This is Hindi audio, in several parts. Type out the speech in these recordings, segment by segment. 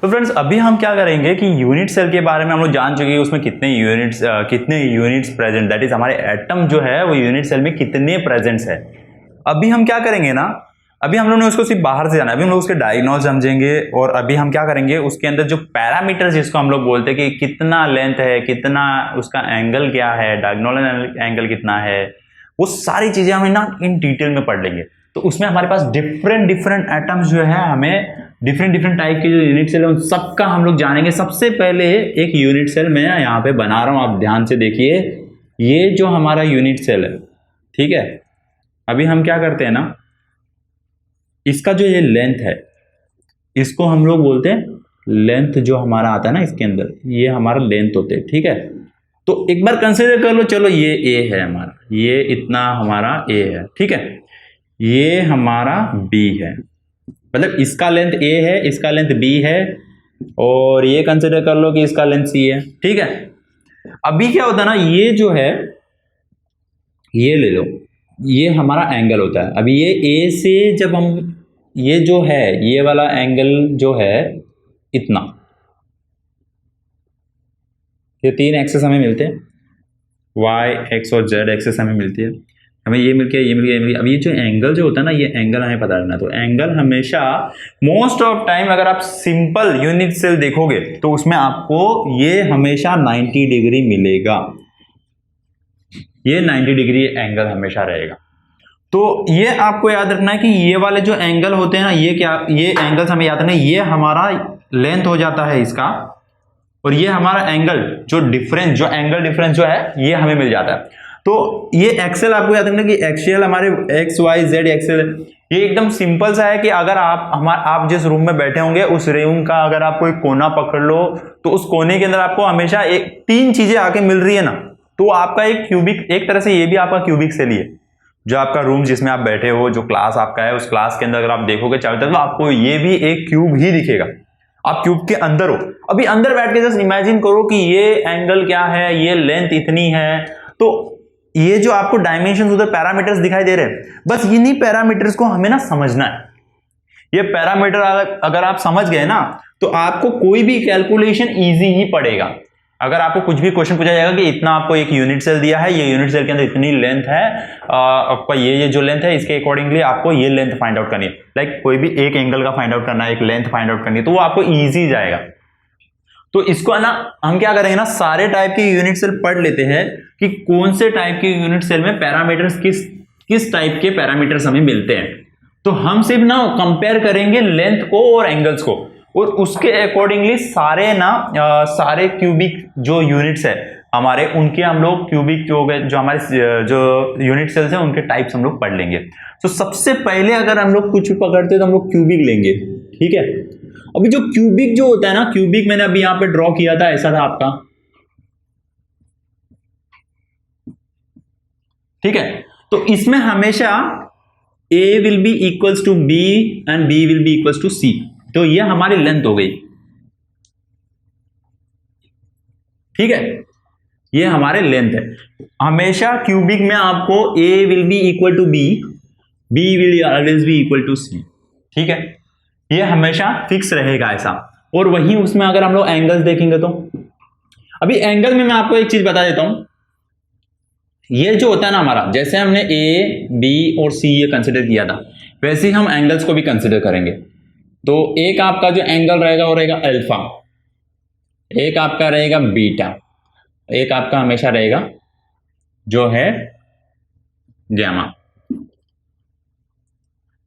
तो फ्रेंड्स अभी हम क्या करेंगे कि यूनिट सेल के बारे में हम लोग जान चुके हैं, उसमें कितने यूनिट्स प्रेजेंट, दैट इज हमारे एटम जो है वो यूनिट सेल में कितने प्रेजेंट्स है। अभी हम क्या करेंगे ना, अभी हम लोग ने उसको सिर्फ बाहर से जाना है, अभी हम लोग उसके डायग्नोज समझेंगे और अभी हम क्या करेंगे उसके अंदर जो पैरामीटर्स जिसको हम लोग बोलते हैं कि कितना लेंथ है, कितना उसका एंगल क्या है, डायगोनल एंगल कितना है, वो सारी चीजें हम ना इन डिटेल में पढ़ लेंगे। तो उसमें हमारे पास डिफरेंट एटम्स जो है, हमें डिफरेंट टाइप के जो यूनिट सेल है उन सबका हम लोग जानेंगे। सबसे पहले एक यूनिट सेल मैं यहाँ पे बना रहा हूं, आप ध्यान से देखिए, ये जो हमारा यूनिट सेल है, ठीक है। अभी हम क्या करते हैं ना, इसका जो ये लेंथ है इसको हम लोग बोलते हैं लेंथ, जो हमारा आता है ना इसके अंदर, ये हमारा लेंथ होते हैं, ठीक है। तो एक बार कंसीडर कर लो, चलो ये ए है हमारा, ये इतना हमारा ए है, ठीक है, ये हमारा बी है, मतलब इसका लेंथ ए है, इसका लेंथ बी है, और ये कंसीडर कर लो कि इसका लेंथ सी है, ठीक है। अभी क्या होता है ना, ये जो है, ये ले लो, ये हमारा एंगल होता है। अभी ये ए से जब हम, ये जो है ये वाला एंगल जो है इतना, ये तीन एक्सेस हमें मिलते हैं, वाई एक्स और जेड एक्सेस हमें मिलती है, हमें ये मिल गया। अब ये जो एंगल जो होता है ना, ये एंगल हमें पता रहना। तो एंगल हमेशा मोस्ट ऑफ टाइम अगर आप सिंपल यूनिट सेल देखोगे तो उसमें आपको ये हमेशा 90 डिग्री मिलेगा, ये 90 डिग्री एंगल हमेशा रहेगा। तो ये आपको याद रखना है कि ये वाले जो एंगल होते हैं ना, ये क्या, ये एंगल्स हमें याद रखना है, ये हमारा लेंथ हो जाता है इसका, और ये हमारा एंगल जो डिफरेंस, जो एंगल डिफरेंस जो है ये हमें मिल जाता है। तो ये एक्सेल आपको याद रखना कि एक्सियल हमारे एक्स वाई जेड एक्सेल, ये एकदम सिंपल सा है कि अगर आप जिस रूम में बैठे होंगे उस रूम का अगर आप कोई कोना पकड़ लो तो उस कोने के अंदर आपको हमेशा तीन चीजें आके मिल रही है ना, तो आपका एक क्यूबिक, एक तरह से ये भी आपका क्यूबिक सेल ही है। जो आपका रूम जिसमें आप बैठे हो, जो क्लास आपका है, उस क्लास के अंदर अगर आप देखोगे चारों तरफ तो आपको ये भी एक क्यूब ही दिखेगा, आप क्यूब के अंदर हो। अभी अंदर बैठ के जस्ट इमेजिन करो कि ये एंगल क्या है, ये लेंथ इतनी है, तो ये जो आपको डायमेंशन उधर पैरामीटर्स दिखाई दे रहे हैं, बस इन्हीं पैरामीटर्स को हमें ना समझना है। ये पैरामीटर अगर आप समझ गए ना तो आपको कोई भी कैलकुलेशन इजी ही पड़ेगा। अगर आपको कुछ भी क्वेश्चन पूछा जाएगा कि इतना आपको एक यूनिट सेल दिया है, ये यूनिट सेल के अंदर इतनी लेंथ है, आपका ये जो लेंथ है इसके अकॉर्डिंगली आपको ये लेंथ फाइंड आउट करनी है, लाइक कोई भी एक एंगल का फाइंड आउट करना है, एक लेंथ फाइंड आउट करनी है, तो वो आपको इजी जाएगा। तो इसको ना हम क्या करेंगे ना, सारे टाइप के यूनिट सेल पढ़ लेते हैं कि कौन से टाइप के यूनिट सेल में पैरामीटर्स किस टाइप के पैरामीटर्स हमें मिलते हैं। तो हम सिर्फ ना कंपेयर करेंगे लेंथ को और एंगल्स को, और उसके अकॉर्डिंगली सारे क्यूबिक जो यूनिट्स है हमारे, उनके हम लोग क्यूबिक जो हमारे जो यूनिट सेल्स हैं उनके टाइप्स हम लोग पढ़ लेंगे। तो सबसे पहले अगर हम लोग कुछ पकड़ते हैं तो हम लोग क्यूबिक लेंगे, ठीक है। अभी जो क्यूबिक जो होता है ना, क्यूबिक मैंने अभी यहां पे ड्रॉ किया था, ऐसा था आपका, ठीक है। तो इसमें हमेशा A will be equals to B and B will be equals to C। तो ये हमारी लेंथ हो गई, ठीक है, ये हमारे लेंथ है। हमेशा क्यूबिक में आपको A will be equal to B, B will always be equal to C, ठीक है, ये हमेशा फिक्स रहेगा ऐसा। और वही उसमें अगर हम लोग एंगल्स देखेंगे तो अभी एंगल में मैं आपको एक चीज बता देता हूं, ये जो होता है ना हमारा, जैसे हमने A, B और C ये कंसिडर किया था, वैसे ही हम एंगल्स को भी कंसिडर करेंगे। तो एक आपका जो एंगल रहेगा वो रहेगा अल्फा, एक आपका रहेगा बीटा, एक आपका हमेशा रहेगा जो है गैमा,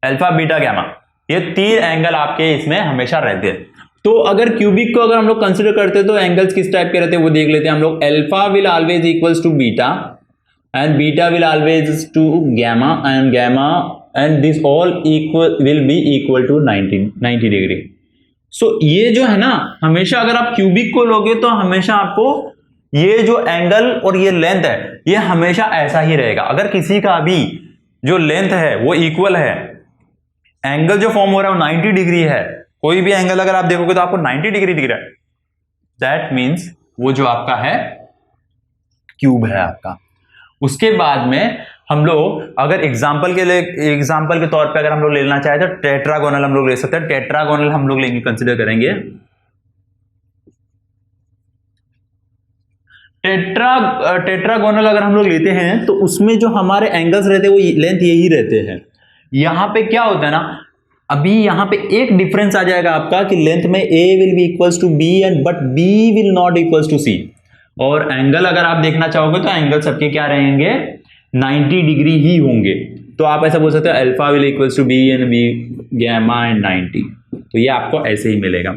अल्फा बीटा गैमा, ये तीन एंगल आपके इसमें हमेशा रहते हैं। तो अगर क्यूबिक को अगर हम लोग कंसिडर करते हैं तो एंगल्स किस टाइप के रहते हैं वो देख लेते हैं हम लोग। Alpha will always equals to beta and beta will always to gamma and this all will be equal to 90 degree। so ये जो है ना, हमेशा अगर आप क्यूबिक को लोगे तो हमेशा आपको ये जो एंगल और ये लेंथ है ये हमेशा ऐसा ही रहेगा। अगर किसी का भी जो लेंथ है वो इक्वल है, एंगल जो फॉर्म हो रहा है वो 90 डिग्री है, कोई भी एंगल अगर आप देखोगे तो आपको 90 डिग्री दिख रहा है, दैट मीन्स वो जो आपका है क्यूब है आपका। उसके बाद में हम लोग अगर एग्जाम्पल के तौर पे अगर हम लोग लेना चाहे तो टेट्रागोनल हम लोग ले सकते हैं। टेट्रागोनल हम लोग लेंगे, कंसिडर करेंगे टेट्रागोनल अगर हम लोग लेते हैं तो उसमें जो हमारे एंगल्स रहते हैं वो लेंथ यही रहते हैं। यहां पे क्या होता है ना, अभी यहां पे एक डिफरेंस आ जाएगा आपका कि लेंथ में a will be equals to b and but b will not equals to c। और एंगल अगर आप देखना चाहोगे तो एंगल सबके क्या रहेंगे, 90 डिग्री ही होंगे। तो आप ऐसा बोल सकते हो alpha will equals to b and b gamma and 90। तो ये आपको ऐसे ही मिलेगा।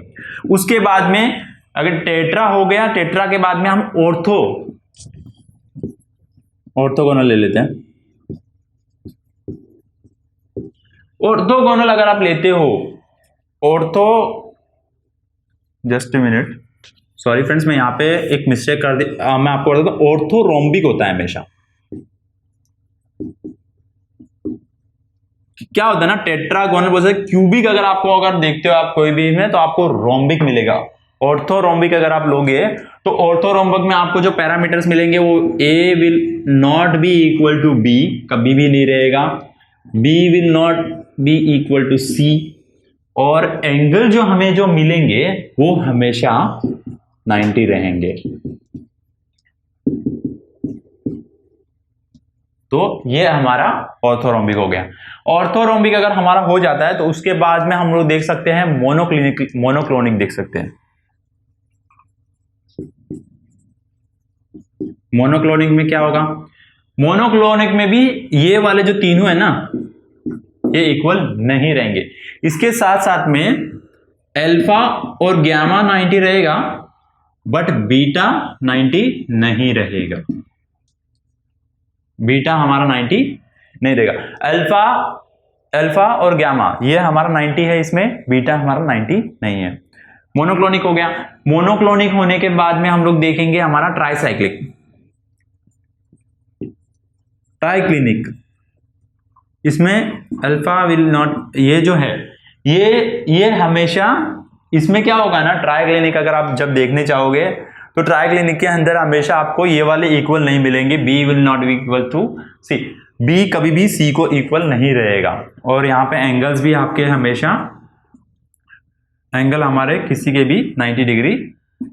उसके बाद में अगर टेट्रा हो गया, टेट्रा के बाद में हम ऑर्थोगोनल ले लेते हैं। ऑर्थोगोनल अगर आप लेते हो, just a minute, sorry friends, मैं यहां पे एक मिस्टेक कर दी, मैं आपको बता दूं, ऑर्थोरोम्बिक होता है हमेशा। क्या होता है ना, टेट्रागोनल बोल सकते, क्यूबिक अगर आपको अगर देखते हो आप कोई भी में तो आपको रोम्बिक मिलेगा। ऑर्थोरोम्बिक अगर आप लोगे तो ऑर्थोरोम्बिक में आपको जो पैरामीटर्स मिलेंगे वो a will not be equal to b, कभी भी नहीं रहेगा, b will not be equal to c, और एंगल जो हमें जो मिलेंगे वो हमेशा 90 रहेंगे। तो ये हमारा ऑर्थोरोम्बिक हो गया। ऑर्थोरोम्बिक अगर हमारा हो जाता है तो उसके बाद में हम लोग देख सकते हैं मोनोक्लोनिक देख सकते हैं। मोनोक्लोनिक में क्या होगा, मोनोक्लोनिक में भी ये वाले जो तीनों है ना ये इक्वल नहीं रहेंगे। इसके साथ साथ में अल्फा और गामा 90 रहेगा बट बीटा 90 नहीं रहेगा। बीटा हमारा 90 नहीं देगा। अल्फा और गामा ये हमारा 90 है इसमें, बीटा हमारा 90 नहीं है। मोनोक्लोनिक हो गया। मोनोक्लोनिक होने के बाद में हम लोग देखेंगे हमारा ट्राइक्लिनिक। इसमें अल्फा विल नॉट, ये जो है ये हमेशा इसमें क्या होगा ना, ट्राइक्लिनिक अगर आप जब देखने चाहोगे तो ट्राइक्लिनिक के अंदर हमेशा आपको ये वाले इक्वल नहीं मिलेंगे, b will not be equal to c, b कभी भी c को इक्वल नहीं रहेगा। और यहाँ पे एंगल्स भी आपके हमेशा, एंगल हमारे किसी के भी 90 डिग्री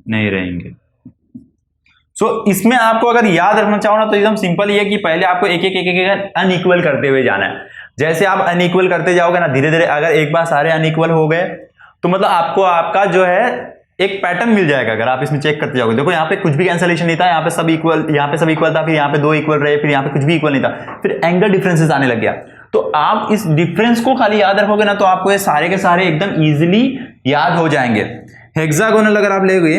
नहीं रहेंगे। इसमें आपको अगर याद रखना चाहो ना तो एकदम सिंपल ये है कि पहले आपको एक एक अनइक्वल करते हुए जाना है। जैसे आप अनइक्वल करते जाओगे ना धीरे धीरे, अगर एक बार सारे अनइक्वल हो गए तो मतलब आपका जो है एक पैटर्न मिल जाएगा। अगर आप इसमें चेक करते जाओगे, देखो यहाँ पे कुछ भी कैंसलेशन नहीं था, यहाँ पे सब इक्वल, यहाँ पे सब इक्वल था, फिर यहाँ पे 2 इक्वल रहे, फिर यहाँ पे कुछ भी इक्वल नहीं था, फिर एंगल डिफरेंसेस आने लग गया। तो आप इस डिफरेंस को खाली याद रखोगे ना तो आपको ये सारे के सारे एकदम इजीली याद हो जाएंगे। हेक्सागोनल अगर आप लेंगे,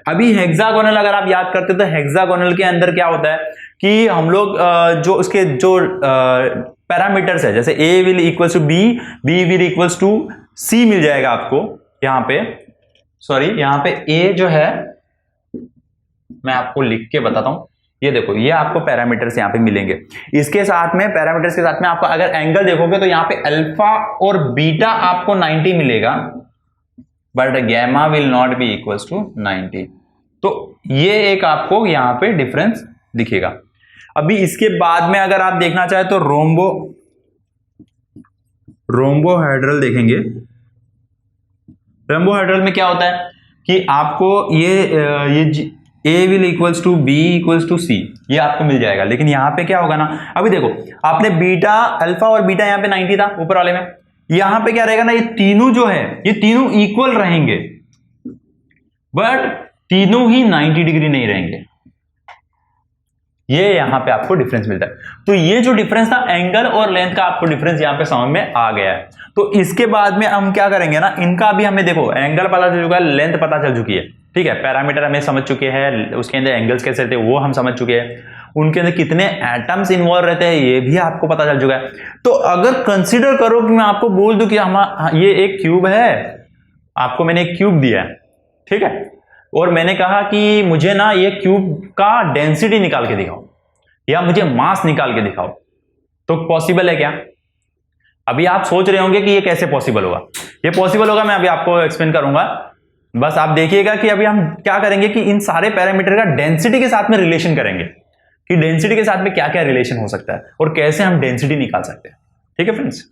अभी हेक्सागोनल अगर आप याद करते हो तो हेक्सागोनल के अंदर क्या होता है कि हम लोग जो उसके जो पैरामीटर्स है, जैसे a will equals to b, b will equals to c मिल जाएगा आपको। यहाँ पे सॉरी, यहाँ पे a जो है मैं आपको लिख के बताता हूं, ये देखो ये आपको पैरामीटर्स यहाँ पे मिलेंगे। इसके साथ में पैरामीटर्स के साथ में आपको अगर एंगल देखोगे तो यहाँ पे अल्फा और बीटा आपको 90 मिलेगा but gamma will not be equals to 90। तो ये एक आपको यहाँ पे डिफरेंस दिखेगा। अभी इसके बाद में अगर आप देखना चाहे तो रोम्बोहेड्रल देखेंगे। रोम्बोहेड्रल में क्या होता है कि आपको ये a will equals to b equals to c ये आपको मिल जाएगा। लेकिन यहाँ पे क्या होगा ना, अभी देखो आपने बीटा, अल्फा और बीटा यहाँ पे 90 था ऊपर वाले में, यहां पे क्या रहेगा ना, ये तीनों जो है ये तीनों इक्वल रहेंगे बट तीनों ही 90 डिग्री नहीं रहेंगे। ये यहां पे आपको डिफरेंस मिलता है। तो ये जो डिफरेंस था एंगल और लेंथ का, आपको डिफरेंस यहां पे समझ में आ गया है। तो इसके बाद में हम क्या करेंगे ना, इनका भी हमें देखो एंगल पता चल चुका है, लेंथ पता चल चुकी है, ठीक है, पैरामीटर हमें समझ चुके हैं, उसके अंदर एंगल्स कैसे रहते हैं वो हम समझ चुके हैं, उनके अंदर कितने एटम्स इन्वॉल्व रहते हैं ये भी आपको पता चल चुका है। तो अगर कंसीडर करो कि मैं आपको बोल दूं कि ये एक क्यूब है, आपको मैंने एक क्यूब दिया है, ठीक है, और मैंने कहा कि मुझे ना ये क्यूब का डेंसिटी निकाल के दिखाओ या मुझे मास निकाल के दिखाओ, तो पॉसिबल है क्या? अभी आप सोच रहे होंगे कि ये कैसे पॉसिबल होगा। ये पॉसिबल होगा, मैं अभी आपको एक्सप्लेन करूंगा, बस आप देखिएगा कि अभी हम क्या करेंगे कि इन सारे पैरामीटर का डेंसिटी के साथ में रिलेशन करेंगे कि डेंसिटी के साथ में क्या क्या रिलेशन हो सकता है और कैसे हम डेंसिटी निकाल सकते हैं। ठीक है फ्रेंड्स।